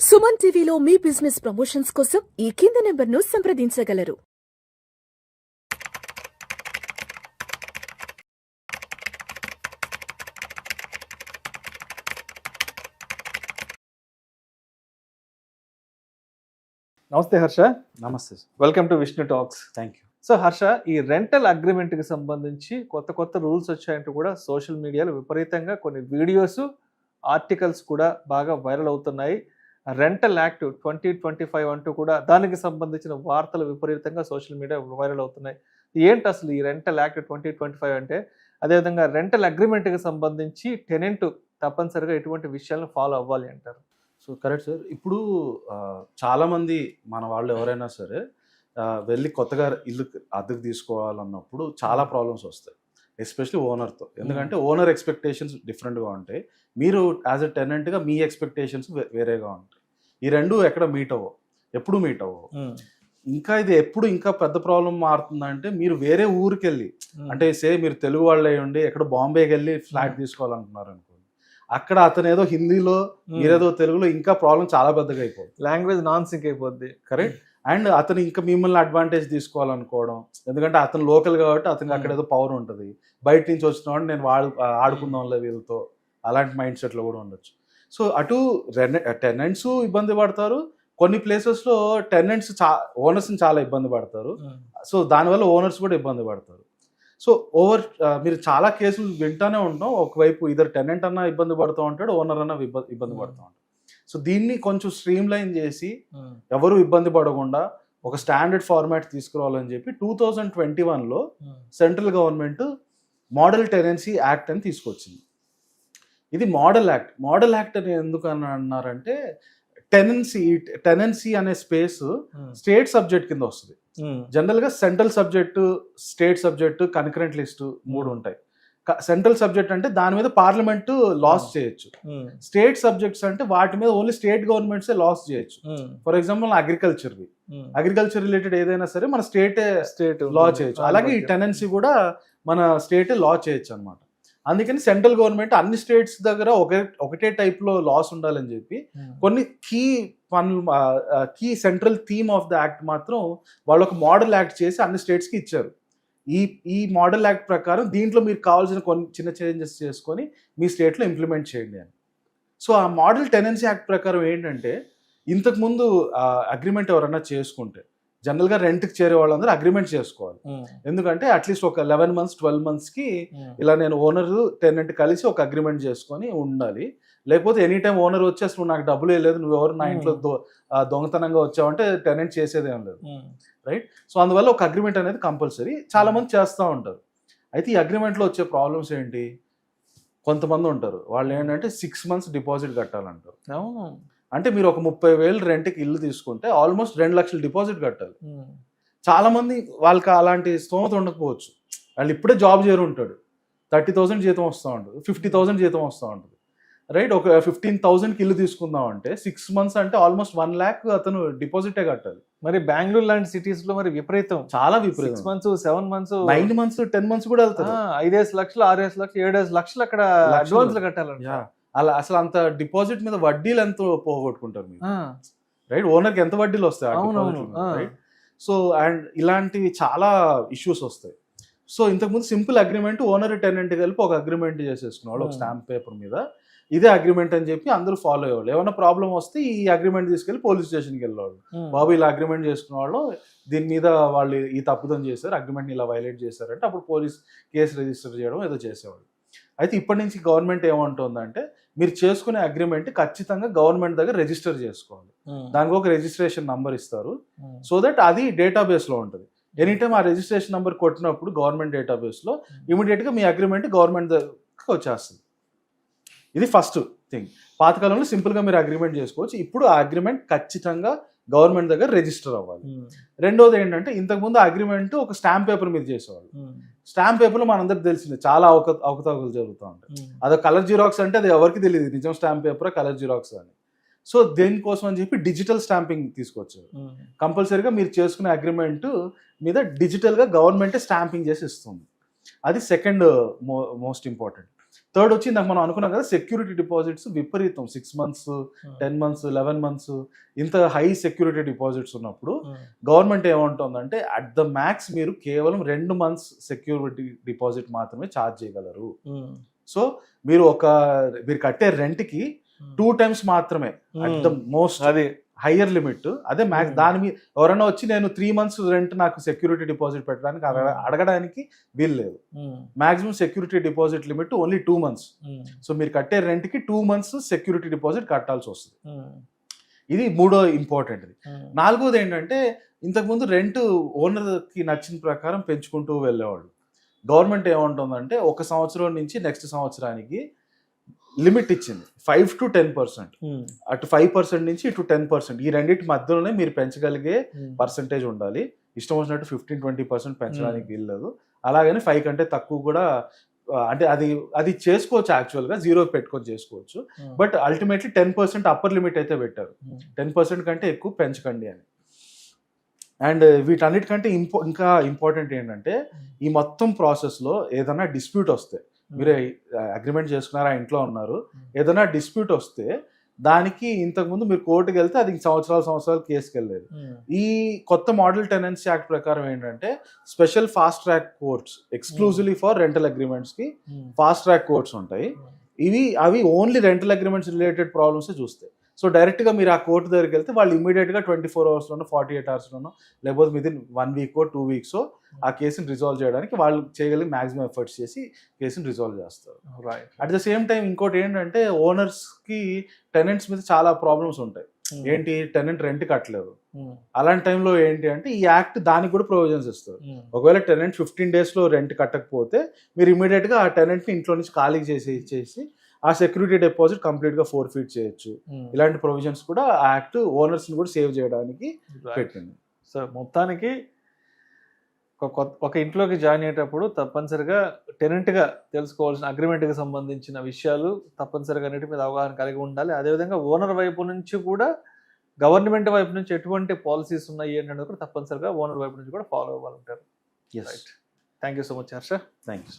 సుమన్ టీవీలో మీ business promotions కోసం ఈ కింది నెంబర్ను సంప్రదించగలరు. నమస్తే హర్ష. నమస్తే sir. Welcome to Vishnu talks. Thank you. So Harsha, ఈ రెంటల్ అగ్రిమెంట్కి సంబంధించి కొత్త రూల్స్ వచ్చాయంటూ కూడా సోషల్ మీడియాలో విపరీతంగా కొన్ని వీడియోస్, ఆర్టికల్స్ కూడా బాగా వైరల్ అవుతున్నాయి. రెంటల్ యాక్ట్ 2025 అంటూ కూడా దానికి సంబంధించిన వార్తలు విపరీతంగా సోషల్ మీడియా వైరల్ అవుతున్నాయి. ఏంటి అసలు ఈ రెంటల్ యాక్ట్ 2025 అంటే? అదేవిధంగా రెంటల్ అగ్రిమెంట్కి సంబంధించి టెనెంట్ తప్పనిసరిగా ఎటువంటి విషయాలను ఫాలో అవ్వాలి అంటారు? So correct sir. ఇప్పుడు చాలామంది మన వాళ్ళు ఎవరైనా సరే వెళ్ళి కొత్తగా ఇల్లు అద్దెకు తీసుకోవాలన్నప్పుడు చాలా ప్రాబ్లమ్స్ వస్తాయి, ఎస్పెషలీ ఓనర్తో. ఎందుకంటే ఓనర్ ఎక్స్పెక్టేషన్స్ డిఫరెంట్గా ఉంటాయి, మీరు యాజ్ ఎ టెనెంట్గా మీ ఎక్స్పెక్టేషన్స్ వేరేగా ఉంటాయి. ఈ రెండు ఎప్పుడు మీట్ అవ్వవు. ఇంకా పెద్ద ప్రాబ్లం మారుతుందంటే, మీరు వేరే ఊరికి వెళ్ళి, అంటే మీరు తెలుగు వాళ్ళు అయ్యి ఉండి ఎక్కడ బాంబేకి వెళ్ళి ఫ్లాట్ తీసుకోవాలనుకున్నారు అనుకోండి, అక్కడ అతను ఏదో హిందీలో మీరేదో తెలుగులో, ఇంకా ప్రాబ్లం చాలా పెద్దగా అయిపోతుంది, లాంగ్వేజ్ నాన్ సింక్ అయిపోద్ది. కరెక్ట్. అండ్ అతను ఇంకా మిమ్మల్ని అడ్వాంటేజ్ తీసుకోవాలనుకోవడం, ఎందుకంటే అతను లోకల్ కాబట్టి అతనికి అక్కడ ఏదో పవర్ ఉంటుంది, బయట నుంచి వచ్చిన వాడు నేను ఆడుకుందాంలే వీళ్ళతో, అలాంటి మైండ్ సెట్లో కూడా ఉండొచ్చు. సో అటు టెనెంట్స్ ఇబ్బంది పడతారు, కొన్ని ప్లేసెస్లో టెనెంట్స్ ఓనర్స్ని చాలా ఇబ్బంది పడతారు. సో దానివల్ల ఓనర్స్ కూడా ఇబ్బంది పడతారు. సో మీరు చాలా కేసులు వింటానే ఉంటాం, ఒకవైపు ఇద్దరు టెనెంట్ అన్నా ఇబ్బంది పడుతూ ఉంటాడు, ఓనర్ అన్నా ఇబ్బంది పడుతూ ఉంటాడు. సో దీన్ని కొంచెం స్ట్రీమ్ లైన్ చేసి ఎవరు ఇబ్బంది పడకుండా ఒక స్టాండర్డ్ ఫార్మాట్ తీసుకురావాలని చెప్పి 2021లో central government model tenancy act అని తీసుకొచ్చింది. ఇది మోడల్ యాక్ట్ అని ఎందుకు అని అన్నారంటే, టెనెన్సీ అనే స్పేస్ స్టేట్ సబ్జెక్ట్ కింద వస్తుంది. జనరల్ గా central subject, state subject, concurrent list 3 ఉంటాయి. సెంట్రల్ సబ్జెక్ట్ అంటే దాని మీద పార్లమెంట్ లాస్ చేయొచ్చు. స్టేట్ సబ్జెక్ట్స్ అంటే వాటి మీద ఓన్లీ స్టేట్ గవర్నమెంట్స్ లాస్ చేయొచ్చు. ఫర్ ఎగ్జాంపుల్ అగ్రికల్చర్ రిలేటెడ్ ఏదైనా సరే మన స్టేట్ లా చేయొచ్చు. అలాగే ఈ టెనెన్సీ కూడా మన స్టేట్ లా చేయొచ్చు అనమాట. అందుకని సెంట్రల్ గవర్నమెంట్ అన్ని స్టేట్స్ దగ్గర ఒకటే టైప్ లో లాస్ ఉండాలని చెప్పి కొన్ని key central theme of the act మాత్రం వాళ్ళు ఒక మోడల్ యాక్ట్ చేసి అన్ని స్టేట్స్ కి ఇచ్చారు. ఈ మోడల్ యాక్ట్ ప్రకారం దీంట్లో మీరు కావాల్సిన కొన్ని చిన్న చేంజెస్ చేసుకొని మీ స్టేట్లో ఇంప్లిమెంట్ చేయండి అని. సో ఆ మోడల్ టెనెన్సీ యాక్ట్ ప్రకారం ఏంటంటే, ఇంతకుముందు అగ్రిమెంట్ ఎవరన్నా చేసుకుంటే జనరల్గా రెంట్కి చేరే వాళ్ళందరూ అగ్రిమెంట్ చేసుకోవాలి. ఎందుకంటే అట్లీస్ట్ ఒక 11 months 12 monthsకి ఇలా నేను ఓనర్ టెనెంట్ కలిసి ఒక అగ్రిమెంట్ చేసుకొని ఉండాలి. లేకపోతే ఎనీ టైం ఓనర్ వచ్చి అసలు నాకు డబ్బులు వేయలేదు, నువ్వు ఎవరు నా ఇంట్లో దొంగతనంగా వచ్చావంటే టెనెంట్ చేసేదేం లేదు, రైట్? సో అందువల్ల ఒక అగ్రిమెంట్ అనేది కంపల్సరీ, చాలా మంది చేస్తూ ఉంటారు. అయితే ఈ అగ్రిమెంట్లో వచ్చే ప్రాబ్లమ్స్ ఏంటి? కొంతమంది ఉంటారు వాళ్ళు ఏంటంటే 6 months డిపాజిట్ కట్టాలంటారు. అంటే మీరు ఒక 30,000 రెంట్కి ఇల్లు తీసుకుంటే ఆల్మోస్ట్ 2 లక్షలు డిపాజిట్ కట్టాలి. చాలా మంది వాళ్ళకి అలాంటి స్తోమత ఉండకపోవచ్చు, వాళ్ళు ఇప్పుడే జాబ్ చేరు ఉంటాడు, 30,000 జీతం వస్తూ ఉంటుంది, 50,000 జీతం వస్తూ ఉంటుంది, రైట్? ఒక 15,000కి ఇల్లు తీసుకుందాం అంటే 6 months అంటే ఆల్మోస్ట్ 1 lakh అతను డిపాజిటే కట్టాలి. మరి బెంగళూరు లాంటి సిటీస్ లో మరి విపరీతం, చాలా విపరీతం. 6 months 7 months 9 months 10 months కూడా వెళ్తారు. 5 లక్షలు 6 లక్షలు 7 లక్షలు అక్కడ అడ్వాన్స్ కట్టాలంట. అలా అసలు అంత డిపాజిట్ మీద వడ్డీలు ఎంత పోగొట్టుకుంటారు మీరు, రైట్? ఓనర్కి ఎంత వడ్డీలు వస్తాయి, సో అండ్ ఇలాంటివి చాలా ఇష్యూస్ వస్తాయి. సో ఇంతకుముందు సింపుల్ అగ్రిమెంట్ ఓనర్ టెనెంట్ కలిపి ఒక అగ్రిమెంట్ చేసేసుకునేవాళ్ళు ఒక స్టాంప్ పేపర్ మీద, ఇదే అగ్రిమెంట్ అని చెప్పి అందరూ ఫాలో అయ్యేవాళ్ళు. ఏమైనా ప్రాబ్లం వస్తే ఈ అగ్రిమెంట్ తీసుకెళ్లి పోలీస్ స్టేషన్కి వెళ్ళేవాళ్ళు, బాబు ఇలా అగ్రిమెంట్ చేసుకునే వాళ్ళు దీని మీద వాళ్ళు ఈ తప్పుదం చేశారు, అగ్రిమెంట్ని ఇలా వైలేట్ చేశారంటే అప్పుడు పోలీస్ కేసు రిజిస్టర్ చేయడం ఏదో చేసేవాళ్ళు. అయితే ఇప్పటి నుంచి గవర్నమెంట్ ఏమంటుందంటే, మీరు చేసుకునే అగ్రిమెంట్ ఖచ్చితంగా గవర్నమెంట్ దగ్గర రిజిస్టర్ చేసుకోవాలి. దానికి ఒక రిజిస్ట్రేషన్ నంబర్ ఇస్తారు, సో దట్ అది డేటాబేస్లో ఉంటుంది. ఎనీ టైం ఆ రిజిస్ట్రేషన్ నెంబర్ కొట్టినప్పుడు గవర్నమెంట్ డేటాబేస్లో ఇమీడియట్గా మీ అగ్రిమెంట్ గవర్నమెంట్ దగ్గరకు వచ్చేస్తుంది. ఇది ఫస్ట్ థింగ్. పాతకాలంలో సింపుల్గా మీరు అగ్రిమెంట్ చేసుకోవచ్చు, ఇప్పుడు ఆ అగ్రిమెంట్ ఖచ్చితంగా గవర్నమెంట్ దగ్గర రిజిస్టర్ అవ్వాలి. రెండోది ఏంటంటే, ఇంతకుముందు అగ్రిమెంట్ ఒక స్టాంప్ పేపర్ మీద చేసేవాళ్ళు. స్టాంప్ పేపర్లో మనందరికి తెలిసిందే చాలా అవకతవకలు జరుగుతూ ఉంటాయి. అదో కలర్ జిరాక్స్ అంటే అది ఎవరికి తెలియదు నిజం స్టాంప్ పేపర్ కలర్ జిరాక్స్ అని. సో దేనికోసం అని చెప్పి డిజిటల్ స్టాంపింగ్ తీసుకొచ్చారు. కంపల్సరీగా మీరు చేసుకునే అగ్రిమెంట్ మీద డిజిటల్గా గవర్నమెంటే స్టాంపింగ్ చేసి ఇస్తుంది. అది సెకండ్ మోస్ట్ ఇంపార్టెంట్. థర్డ్ వచ్చి ఇందాక మనం అనుకున్నాం కదా సెక్యూరిటీ డిపాజిట్స్ విపరీతం 6 months 10 months 11 months ఇంత హై సెక్యూరిటీ డిపాజిట్స్ ఉన్నప్పుడు గవర్నమెంట్ ఏమంటుందంటే అట్ ద మ్యాక్స్ మీరు కేవలం 2 months సెక్యూరిటీ డిపాజిట్ మాత్రమే ఛార్జ్ చేయగలరు. సో మీరు కట్టే రెంట్కి 2 times మాత్రమే అట్ ద మోస్ట్ అది హయ్యర్ లిమిట్. అదే మ్యాక్స్. దాని మీద ఎవరైనా వచ్చి నేను 3 months రెంట్ నాకు సెక్యూరిటీ డిపాజిట్ పెట్టడానికి అడగడానికి వీలు లేదు. Maximum security deposit limit only 2 months. So మీరు కట్టే రెంట్కి 2 months సెక్యూరిటీ డిపాజిట్ కట్టాల్సి వస్తుంది. ఇది మూడో ఇంపార్టెంట్. నాలుగోది ఏంటంటే ఇంతకుముందు రెంట్ ఓనర్కి నచ్చిన ప్రకారం పెంచుకుంటూ వెళ్ళేవాళ్ళు. గవర్నమెంట్ ఏమంటుందంటే 1 సంవత్సరం నుంచి నెక్స్ట్ సంవత్సరానికి లిమిట్ ఇచ్చింది 5 to 10%. అటు 5% నుంచి ఇటు 10%. ఈ రెండింటి మధ్యలోనే మీరు పెంచగలిగే పర్సంటేజ్ ఉండాలి. ఇష్టం వచ్చినట్టు 15-20% పెంచడానికి వీల్లేదు. అలాగని 5 కంటే తక్కువ కూడా అంటే అది చేసుకోవచ్చు. యాక్చువల్గా 0 పెట్టుకొని చేసుకోవచ్చు. బట్ అల్టిమేట్లీ 10% అప్పర్ లిమిట్ అయితే పెట్టారు. 10% కంటే ఎక్కువ పెంచకండి అని. అండ్ వీటన్నిటికంటే ఇంకా ఇంపార్టెంట్ ఏంటంటే ఈ మొత్తం ప్రాసెస్లో ఏదైనా డిస్ప్యూట్ వస్తే, మీరు అగ్రిమెంట్ చేసుకున్నారా, ఇంట్లో ఉన్నారు, ఏదైనా డిస్ప్యూట్ వస్తే దానికి ఇంతకుముందు మీరు కోర్టుకి వెళ్తే అది సంవత్సరాలు కేసుకి వెళ్ళలేదు. ఈ కొత్త మోడల్ టెనెన్సీ యాక్ట్ ప్రకారం ఏంటంటే special fast track courts exclusively for rental అగ్రిమెంట్స్కి ఫాస్ట్ ట్రాక్ కోర్ట్స్ ఉంటాయి. అవి only rental agreements related problems చూస్తాయి. సో డైరెక్ట్గా మీరు ఆ కోర్టు దగ్గరికి వెళ్తే వాళ్ళు ఇమీడియట్గా 24 hours 48 hours లేకపోతే విదిన్ 1 week 2 weeks ఆ కేసుని రిజాల్వ్ చేయడానికి వాళ్ళు చేయగలిగి మ్యాక్సిమం ఎఫర్ట్స్ చేసి కేసుని రిజాల్వ్ చేస్తారు. Right. At the same time ఇంకోటి ఏంటంటే ఓనర్స్కి టెనెంట్స్ మీద చాలా ప్రాబ్లమ్స్ ఉంటాయి. ఏంటి, టెనెంట్ రెంట్ కట్టలేదు. అలాంటి టైంలో ఏంటి అంటే ఈ యాక్ట్ దానికి కూడా ప్రొవిజన్స్ ఇస్తారు. ఒకవేళ టెనెంట్ 15 days రెంట్ కట్టకపోతే మీరు ఇమీడియట్గా ఆ టెనెంట్ని ఇంట్లో నుంచి ఖాళీ చేసి ఆ సెక్యూరిటీ డిపాజిట్ కంప్లీట్గా ఫోర్ఫీట్ చేయొచ్చు. ఇలాంటి ప్రొవిజన్స్ కూడా ఆ యాక్ట్ ఓనర్స్ని కూడా సేవ్ చేయడానికి పెట్టింది. సో మొత్తానికి ఒక ఇంట్లోకి జాయిన్ అయ్యేటప్పుడు తప్పనిసరిగా టెనెంట్గా తెలుసుకోవాల్సిన అగ్రిమెంట్కి సంబంధించిన విషయాలు తప్పనిసరిగా అన్నిటి మీద అవగాహన కలిగి ఉండాలి. అదేవిధంగా ఓనర్ వైపు నుంచి కూడా గవర్నమెంట్ వైపు నుంచి ఎటువంటి పాలసీస్ ఉన్నాయి అనేది కూడా తప్పనిసరిగా ఓనర్ వైపు నుంచి కూడా ఫాలో అవ్వాలంటారు. Yes. Thank you so much Harsha. Thank you.